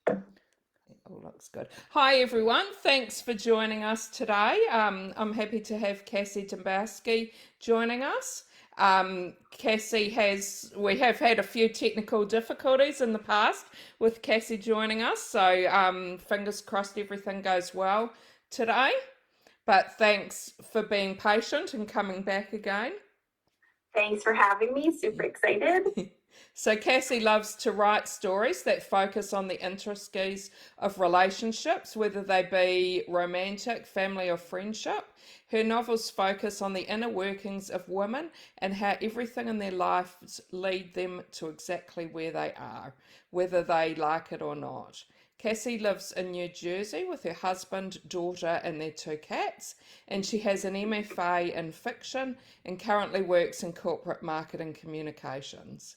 All looks good. Hi everyone, thanks for joining us today. I'm happy to have Cassie Dembowski joining us. We have had a few technical difficulties in the past with Cassie joining us, so fingers crossed everything goes well today. But thanks for being patient and coming back again. Thanks for having me. Super excited. So Cassie loves to write stories that focus on the intricacies of relationships, whether they be romantic, family, or friendship. Her novels focus on the inner workings of women and how everything in their lives lead them to exactly where they are, whether they like it or not. Cassie lives in New Jersey with her husband, daughter, and their 2 cats, and she has an MFA in fiction and currently works in corporate marketing communications.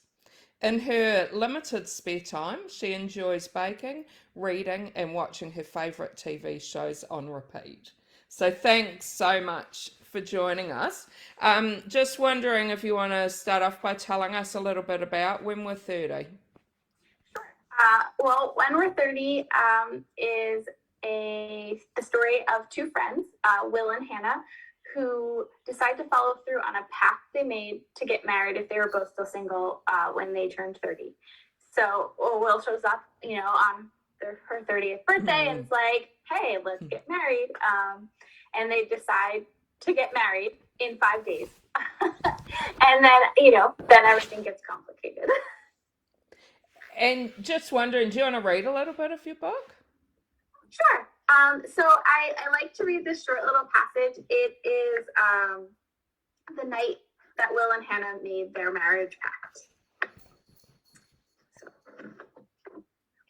In her limited spare time, she enjoys baking, reading, and watching her favourite TV shows on repeat. So thanks so much for joining us. Just wondering if you want to start off by telling us a little bit about When We're 30. Well, When We're 30 is the story of 2 friends, Will and Hannah, who decide to follow through on a pact they made to get married if they were both still single when they turned 30. So Will shows up, on her 30th birthday and it's like, hey, let's get married. And they decide to get married in 5 days. And then everything gets complicated. And just wondering, do you want to read a little bit of your book? Sure. So I like to read this short little passage. It is the night that Will and Hannah made their marriage pact. So,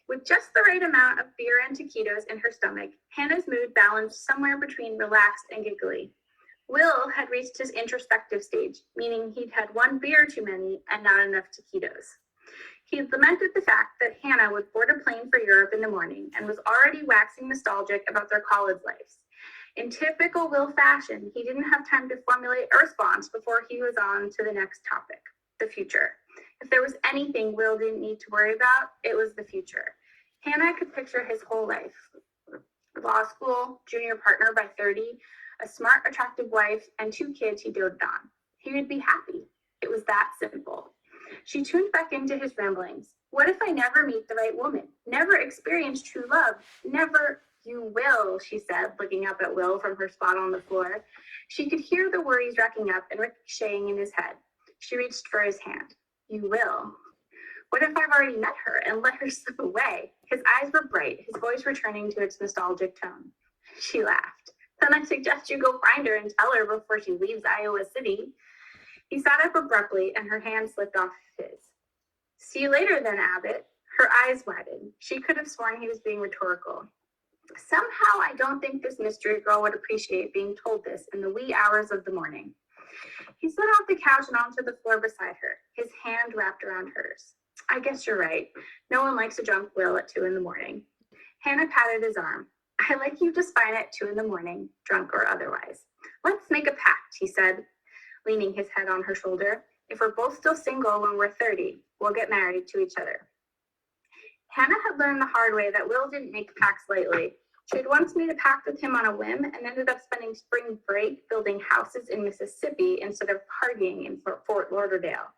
with just the right amount of beer and taquitos in her stomach, Hannah's mood balanced somewhere between relaxed and giggly. Will had reached his introspective stage, meaning he'd had 1 beer too many and not enough taquitos. He lamented the fact that Hannah would board a plane for Europe in the morning and was already waxing nostalgic about their college lives. In typical Will fashion, he didn't have time to formulate a response before he was on to the next topic, the future. If there was anything Will didn't need to worry about, it was the future. Hannah could picture his whole life. Law school, junior partner by 30, a smart, attractive wife, and 2 kids he doted on. He would be happy. It was that simple. She tuned back into his ramblings. What if I never meet the right woman? Never experience true love? Never. You will, she said, looking up at Will from her spot on the floor. She could hear the worries racking up and ricocheting in his head. She reached for his hand. You will. What if I've already met her and let her slip away? His eyes were bright, his voice returning to its nostalgic tone. She laughed. Then I suggest you go find her and tell her before she leaves Iowa City. He sat up abruptly and her hand slipped off his. See you later then, Abbott. Her eyes widened. She could have sworn he was being rhetorical. Somehow I don't think this mystery girl would appreciate being told this in the wee hours of the morning. He slid off the couch and onto the floor beside her, his hand wrapped around hers. I guess you're right. No one likes a drunk Will at 2 a.m. Hannah patted his arm. I like you just fine at 2 a.m, drunk or otherwise. Let's make a pact, he said, leaning his head on her shoulder. If we're both still single when we're 30, we'll get married to each other. Hannah had learned the hard way that Will didn't make pacts lightly. She had once made a pact with him on a whim and ended up spending spring break building houses in Mississippi instead of partying in Fort Lauderdale.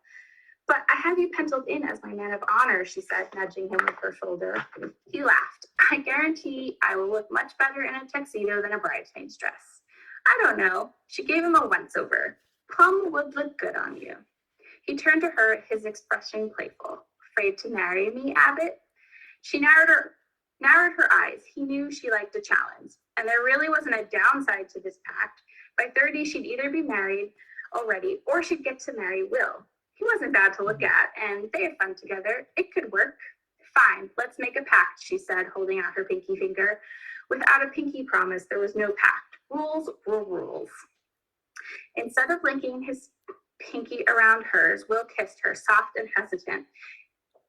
But I have you penciled in as my man of honor, she said, nudging him with her shoulder. He laughed. I guarantee I will look much better in a tuxedo than a bridesmaid's dress. I don't know. She gave him a once-over. Plum would look good on you. He turned to her, his expression playful. Afraid to marry me, Abbott? She narrowed her eyes. He knew she liked a challenge, and there really wasn't a downside to this pact. By 30, she'd either be married already, or she'd get to marry Will. He wasn't bad to look at, and they had fun together. It could work. Fine, let's make a pact, she said, holding out her pinky finger. Without a pinky promise, there was no pact. Rules were rules. Instead of linking his pinky around hers, Will kissed her, soft and hesitant.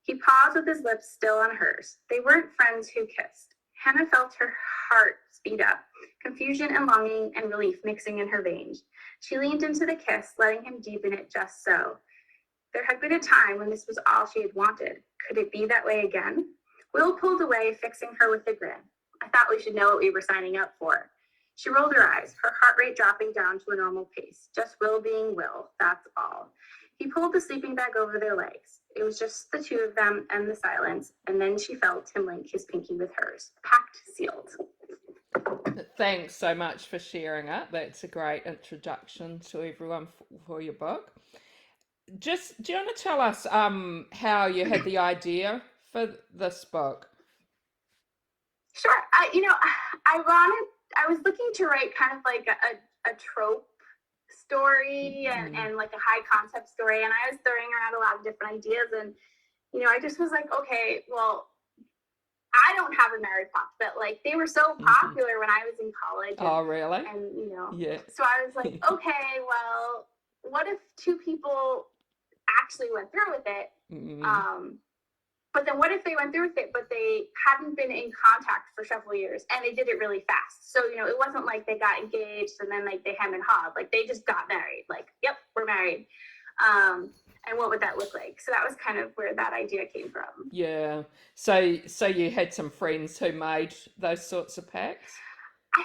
He paused with his lips still on hers. They weren't friends who kissed. Hannah felt her heart speed up, confusion and longing and relief mixing in her veins. She leaned into the kiss, letting him deepen it just so. There had been a time when this was all she had wanted. Could it be that way again? Will pulled away, fixing her with a grin. I thought we should know what we were signing up for. She rolled her eyes, her heart rate dropping down to a normal pace. Just Will being Will, that's all. He pulled the sleeping bag over their legs. It was just the two of them and the silence, and then she felt him link his pinky with hers. Packed, sealed. Thanks so much for sharing it. That's a great introduction to everyone for your book. Just, do you want to tell us how you had the idea for this book? Sure. I was looking to write kind of like a trope story and like a high concept story. And I was throwing around a lot of different ideas. And, I just was like, okay, well, I don't have a married couple, but like they were so popular when I was in college. Oh, really? And, yeah. So I was like, okay, well, what if two people actually went through with it? But then what if they went through with it, but they hadn't been in contact for several years and they did it really fast? So, it wasn't like they got engaged and then like they hem and hawed, like they just got married, like, yep, we're married. And what would that look like? So that was kind of where that idea came from. Yeah. So you had some friends who made those sorts of pacts? I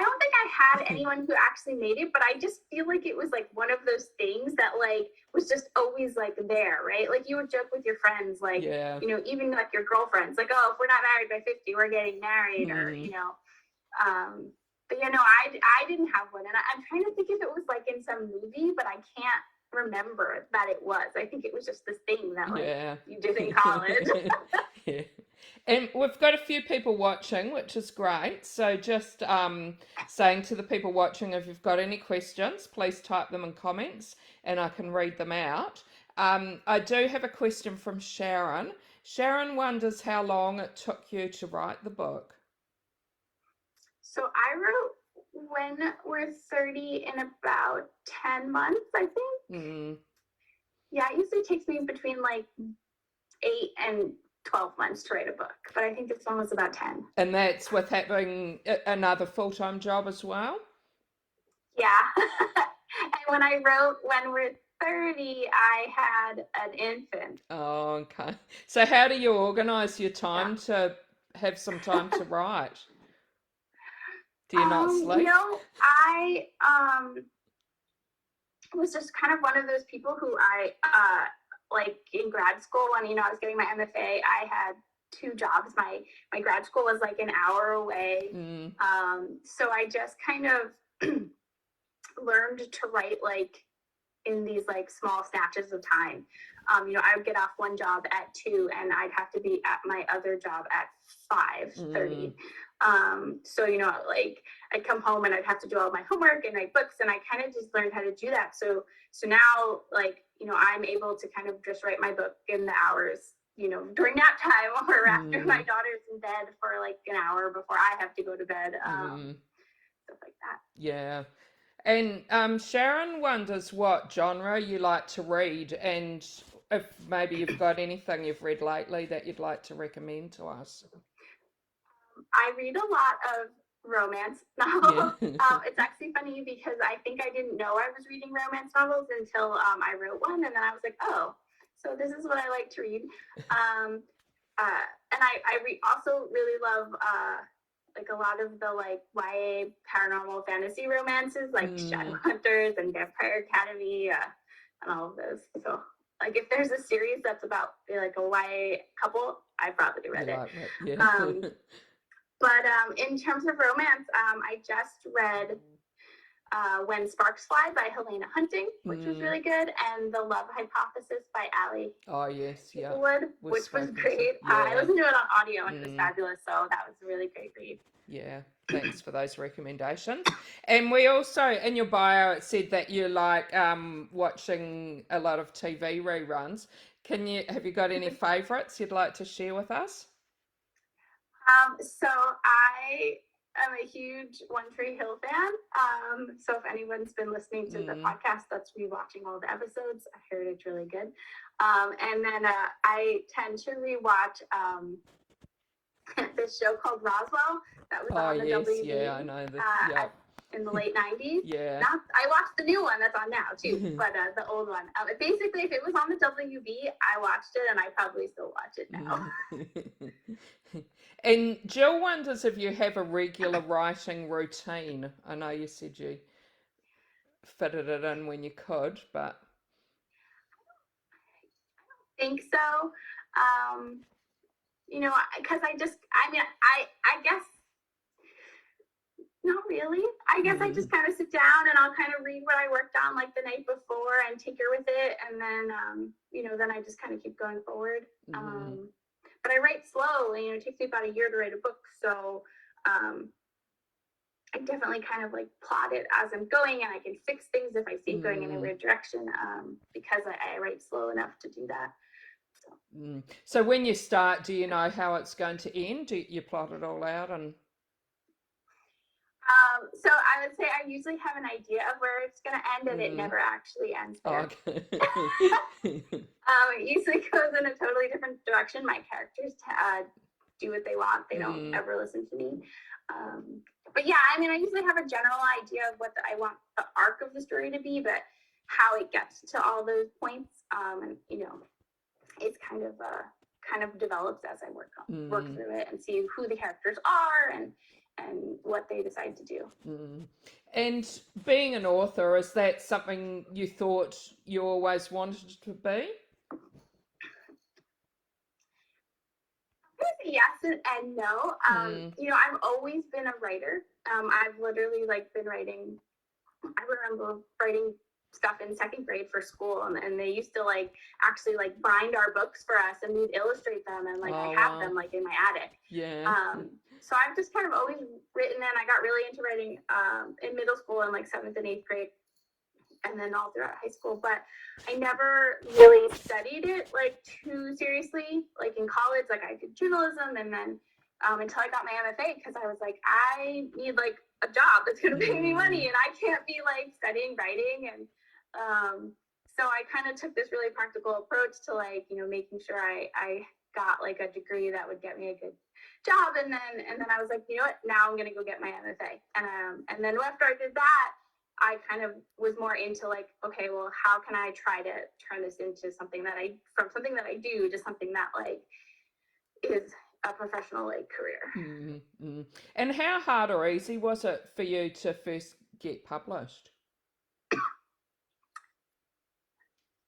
don't think I had anyone who actually made it, but I just feel like it was like one of those things that like was just always like there, right? Like you would joke with your friends, like, even like your girlfriends, like, oh, if we're not married by 50, we're getting married, or, but I didn't have one. And I'm trying to think if it was like in some movie, but I can't remember that it was. I think it was just this thing that like you did in college. Yeah. And we've got a few people watching, which is great. So just saying to the people watching, if you've got any questions, please type them in comments and I can read them out. I do have a question from Sharon. Sharon wonders how long it took you to write the book. So I wrote When We're 30 in about 10 months, I think. Yeah, it usually takes me between like 8 and 12 months to write a book, but I think this one was about 10. And that's with having another full-time job as well? Yeah. And when I wrote When We're 30, I had an infant. Oh, okay. So how do you organize your time to have some time to write? Do you not sleep? I was just kind of one of those people who like in grad school when, I was getting my MFA, I had 2 jobs. My grad school was like an hour away. So I just kind of learned to write like in these like small snatches of time. I would get off one job at 2 and I'd have to be at my other job at 5:30. So, like I'd come home and I'd have to do all my homework and write books, and I kind of just learned how to do that. So now like, I'm able to kind of just write my book in the hours, during nap time or after my daughter's in bed for like an hour before I have to go to bed, stuff like that. Yeah. And Sharon wonders what genre you like to read, and if maybe you've got anything you've read lately that you'd like to recommend to us. I read a lot of romance novels. It's actually funny because I think I didn't know I was reading romance novels until I wrote one, and then I was like, oh, so this is what I like to read. And I also really love like a lot of the like YA paranormal fantasy romances, like Shadowhunters and Vampire Academy, and all of those. So like if there's a series that's about like a YA couple, I probably read it. Yeah. But in terms of romance, I just read When Sparks Fly by Helena Hunting, which was really good, and The Love Hypothesis by Ali. Oh, yes, yeah. Which was great. I listened to it on audio and it was fabulous, so that was a really great read. Yeah, thanks for those recommendations. And we also, in your bio, it said that you like watching a lot of TV reruns. Have you got any favourites you'd like to share with us? So I am a huge One Tree Hill fan. So if anyone's been listening to the podcast, that's me watching all the episodes. I heard it's really good. And then I tend to rewatch this show called Roswell that was on the WB. Yeah, I know. in the late 90s. Yeah. Not, I watched the new one that's on now too, but the old one. Basically, if it was on the WB, I watched it, and I probably still watch it now. And Jill wonders if you have a regular writing routine. I know you said you fitted it in when you could, but Think so. You know, because I guess not really. I guess I just kind of sit down and I'll kind of read what I worked on like the night before and tinker with it, and then then I just kind of keep going forward. But I write slow. You know, it takes me about a year to write a book, so I definitely kind of like plot it as I'm going, and I can fix things if I see it going in a weird direction, because I write slow enough to do that. So when you start, do you know how it's going to end? Do you plot it all out? And so I would say I usually have an idea of where it's going to end, and it never actually ends there. Okay. It usually goes in a totally different direction. My characters do what they want. They don't ever listen to me. But yeah, I mean, I usually have a general idea of what I want the arc of the story to be, but how it gets to all those points, and it's kind of develops as I work through it and see who the characters are and what they decide to do. And being an author, is that something you thought you always wanted to be? Yes and no. I've always been a writer. I've literally been writing. I remember writing stuff in second grade for school, and they used to actually bind our books for us, and we'd illustrate them, and I have them in my attic. Yeah. So I've just kind of always written, and I got really into writing in middle school and 7th and 8th grade, and then all throughout high school. But I never really studied it too seriously. In college, I did journalism, and then until I got my MFA, because I was I need a job that's going to pay me money, and I can't be studying writing. And so I kind of took this really practical approach to making sure I got a degree that would get me a good job. And then I was you know what, now I'm going to go get my MFA. And then after I did that, I kind of was more into okay, well, how can I try to turn this into something that I do to something that is a professional career. And how hard or easy was it for you to first get published?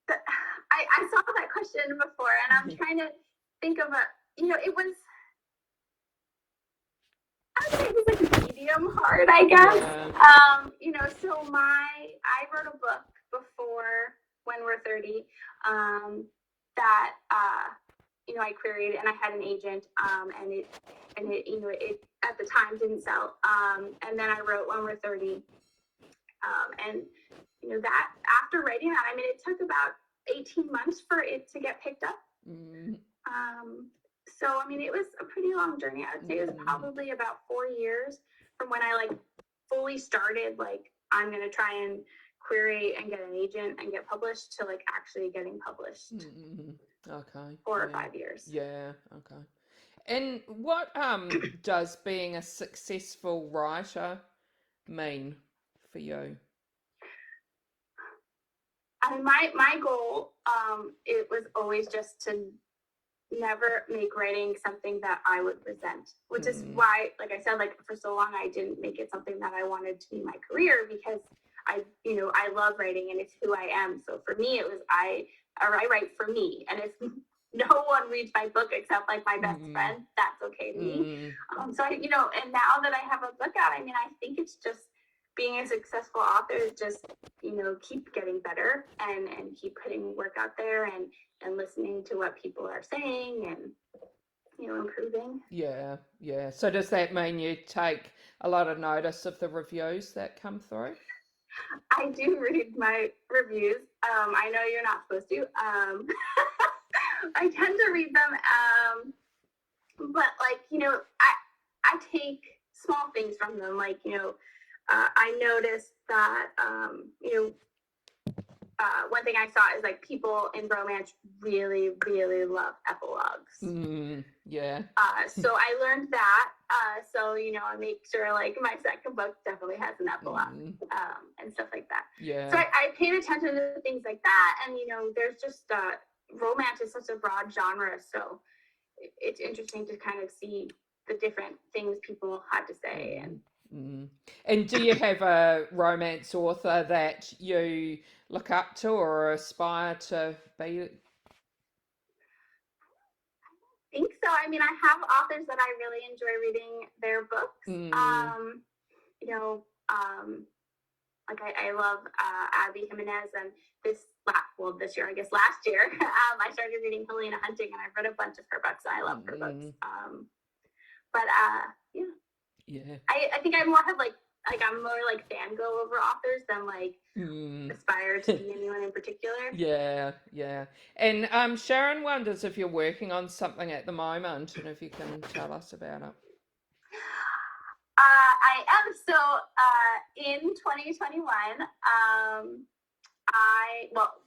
I saw that question before, and I'm trying to think of it was, I would say it was medium hard, I guess. Yeah. So I wrote a book before When We're 30 that I queried, and I had an agent, and it at the time didn't sell. And then I wrote When We're 30, and that after writing that, I mean, it took about 18 months for it to get picked up. So I mean, it was a pretty long journey. I would say it was probably about 4 years from when I fully started I'm gonna try and query and get an agent and get published to actually getting published. Okay. 4 or 5 years. Yeah. Okay. And what does being a successful writer mean for you? I mean, my goal, it was always just to never make writing something that I would resent, which is why, like I said, for so long I didn't make it something that I wanted to be my career, because I love writing and it's who I am. So for me, it was I write for me, and if no one reads my book except my best friend, that's okay to me. So and now that I have a book out, I mean, I think it's just being a successful author is just keep getting better and keep putting work out there and listening to what people are saying and improving. Yeah. So does that mean you take a lot of notice of the reviews that come through? I do read my reviews. I know you're not supposed to. I tend to read them, but I take small things from them. I noticed that one thing I saw is like people in romance really, really love epilogues. Yeah. So I learned that. So, I make sure like my second book definitely has an epilogue and stuff like that. Yeah. So I paid attention to things like that. And, there's just romance is such a broad genre. So it's interesting to kind of see the different things people had to say. And do you have a romance author that you look up to or aspire to be? I think so. I mean, I have authors that I really enjoy reading their books. Like I love Abby Jimenez, and this year, I guess last year, I started reading Helena Hunting, and I've read a bunch of her books, and I love her books. Yeah. I think I more have like I'm more like fangirl over authors than like aspire to be anyone in particular. Yeah. And Sharon wonders if you're working on something at the moment, and if you can tell us about it. I am. So in 2021,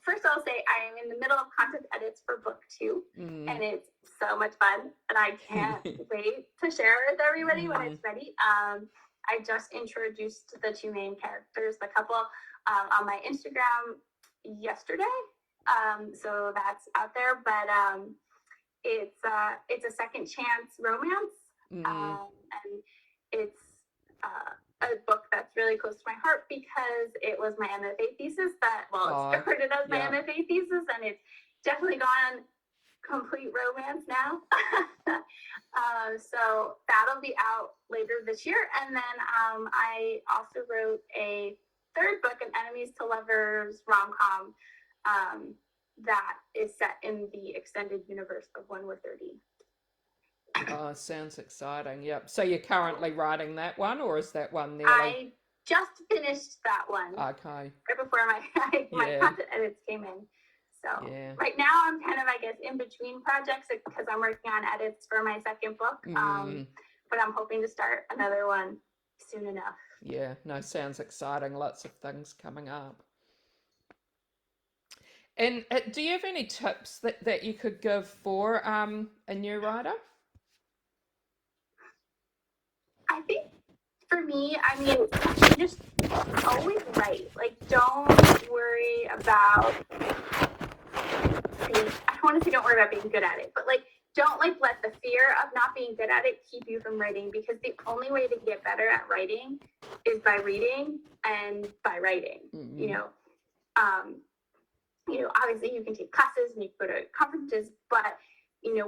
first I'll say I am in the middle of content edits for book 2, and it's so much fun, and I can't wait to share it with everybody when it's ready. I just introduced the 2 main characters, the couple, on my Instagram yesterday. So that's out there, but it's a second chance romance, and it's a book that's really close to my heart because it was my MFA thesis it started as my MFA thesis, and it's definitely gone complete romance now. So that'll be out later this year. And then I also wrote a third book, an enemies to lovers rom-com, that is set in the extended universe of When We're 30. Oh, sounds exciting. Yep. So you're currently writing that one, or is that one nearly? I just finished that one. Okay. Right before my content edits came in. So right now I'm kind of, I guess, in between projects because I'm working on edits for my second book. But I'm hoping to start another one soon enough. Yeah, no, sounds exciting. Lots of things coming up. And do you have any tips that you could give for a new writer? I think for me, I mean, you just always write. Like, don't worry about I don't want to say don't worry about being good at it, but like, don't like let the fear of not being good at it keep you from writing, because the only way to get better at writing is by reading and by writing. Obviously you can take classes and you can go to conferences, but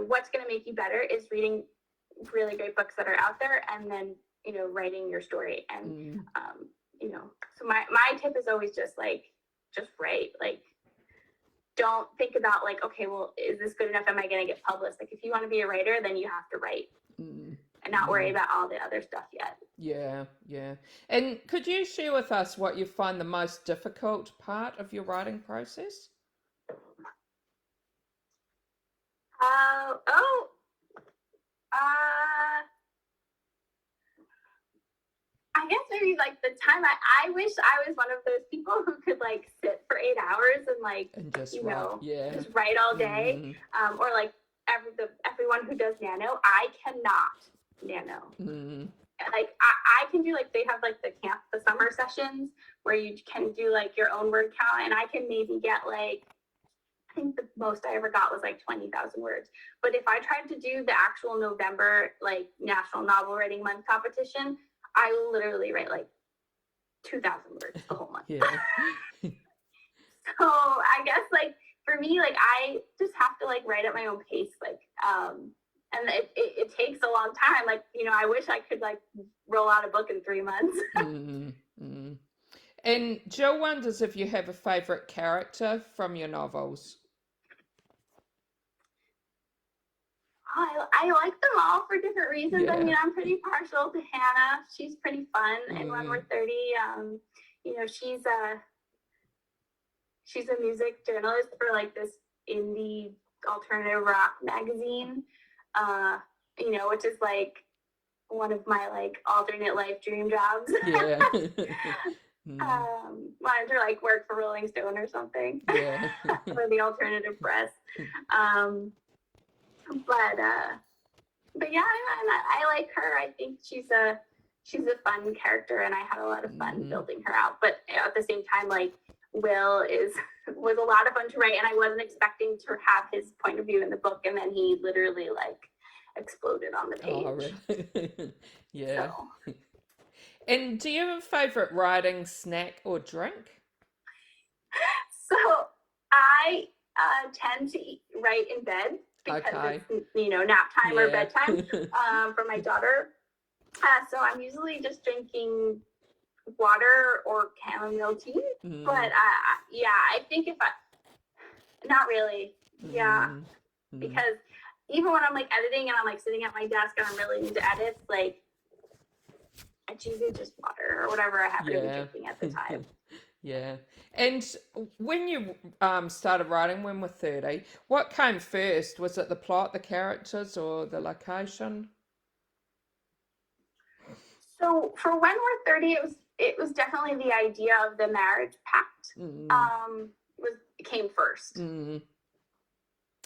what's going to make you better is reading really great books that are out there, and then writing your story. And so my tip is always just write. Like, don't think about like, okay, well, is this good enough? Am I going to get published? Like, if you want to be a writer, then you have to write and not worry about all the other stuff yet. Yeah. And could you share with us what you find the most difficult part of your writing process? I guess maybe like the time I wish I was one of those people who could like sit for 8 hours and just just write all day. Or like everyone who does nano, I cannot nano. Like I can do like, they have like the summer sessions where you can do like your own word count, and I can maybe get like, I think the most I ever got was like 20,000 words. But if I tried to do the actual November like National Novel Writing Month competition, I will literally write like 2,000 words the whole month. So I guess like for me, like I just have to like write at my own pace, like and it takes a long time. Like, I wish I could like roll out a book in 3 months. And Jill wonders if you have a favorite character from your novels. I like them all for different reasons. I mean, I'm pretty partial to Hannah. She's pretty fun. And When We're 30, she's a music journalist for like this indie alternative rock magazine, which is like one of my like alternate life dream jobs. Mm. Wanted to like work for Rolling Stone or something, Yeah. or the alternative press. Um, but yeah, I like her. I think she's a fun character, and I had a lot of fun building her out. But at the same time, like Will was a lot of fun to write, and I wasn't expecting to have his point of view in the book, and then he literally like exploded on the page. Oh, really? Yeah. So. And do you have a favorite writing snack or drink? So I tend to write in bed because Okay. it's nap time or Yeah. bedtime for my daughter. So I'm usually just drinking water or chamomile tea. But yeah, I think if I not really, yeah, because even when I'm like editing and I'm like sitting at my desk and I'm really into edits, like it's usually just water or whatever I happen to be drinking at the time. Yeah. And when you started writing when we're 30, what came first? Was it the plot, the characters, or the location? So for when we're 30, it was definitely the idea of the marriage pact. Came first. And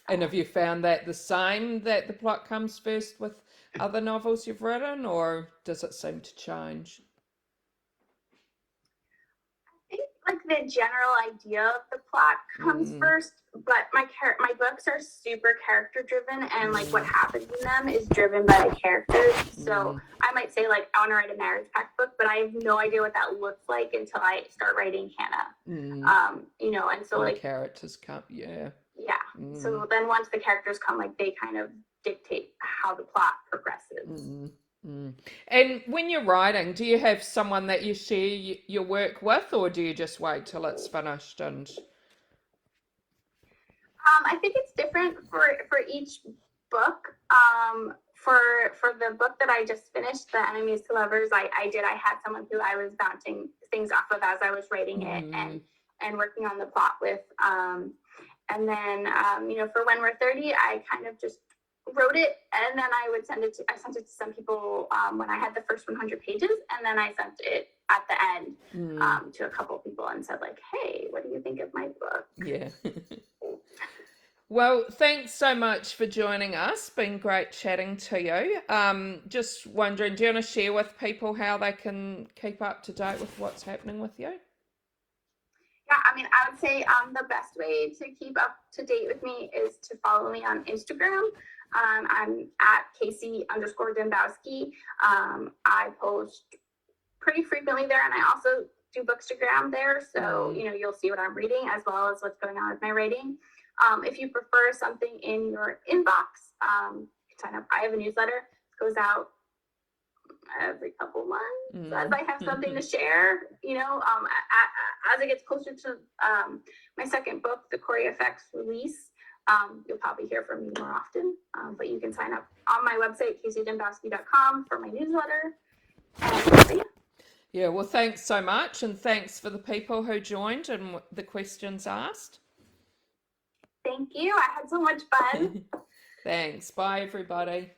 have you found that the same, that the plot comes first with other novels you've written, or does it seem to change? I think like the general idea of the plot comes first, but my books are super character driven, and like what happens in them is driven by the characters. So I might say like I want to write a marriage pact book, but I have no idea what that looks like until I start writing Hannah. And so like characters come, yeah. So then once the characters come, like they kind of dictate how the plot progresses. And when you're writing, do you have someone that you share your work with, or do you just wait till it's finished? And I think it's different for each book. For the book that I just finished, The Enemies to Lovers, I had someone who I was bouncing things off of as I was writing it and working on the plot with. And then, for When We're 30, I kind of just wrote it, and then I sent it to some people when I had the first 100 pages, and then I sent it at the end to a couple people and said like, hey, what do you think of my book? Yeah. Well, thanks so much for joining us. Been great chatting to you. Just wondering, do you want to share with people how they can keep up to date with what's happening with you? Yeah, I mean, I would say the best way to keep up to date with me is to follow me on Instagram. I'm at Casey_Dembowski. I post pretty frequently there, and I also do Bookstagram there. So, you'll see what I'm reading as well as what's going on with my writing. If you prefer something in your inbox, you can sign up. I have a newsletter. It goes out every couple months as I have something to share. As it gets closer to my second book, The Corey Effects release, you'll probably hear from me more often. But you can sign up on my website, CaseyDembowski.com, for my newsletter. Yeah, well, thanks so much, and thanks for the people who joined and the questions asked. Thank you. I had so much fun. Thanks. Bye, everybody.